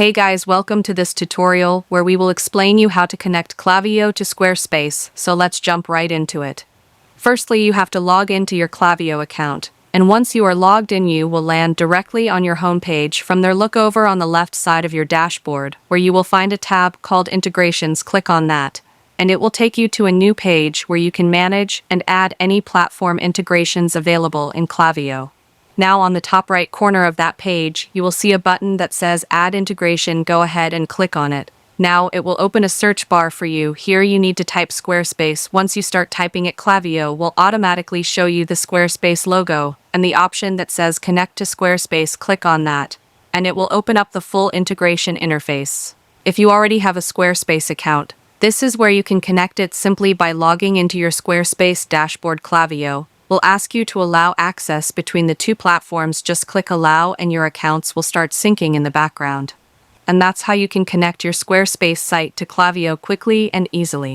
Hey guys, welcome to this tutorial where we will explain you how to connect Klaviyo to Squarespace, so let's jump right into it. Firstly, you have to log into your Klaviyo account, and once you are logged in you will land directly on your homepage. From there, look over on the left side of your dashboard where you will find a tab called Integrations. Click on that, and it will take you to a new page where you can manage and add any platform integrations available in Klaviyo. Now on the top right corner of that page, you will see a button that says Add Integration. Go ahead and click on it. Now it will open a search bar for you. Here you need to type Squarespace. Once you start typing it, Klaviyo will automatically show you the Squarespace logo and the option that says Connect to Squarespace. Click on that, and it will open up the full integration interface. If you already have a Squarespace account, this is where you can connect it simply by logging into your Squarespace dashboard. Klaviyo will ask you to allow access between the two platforms. Just click Allow and your accounts will start syncing in the background. And that's how you can connect your Squarespace site to Klaviyo quickly and easily.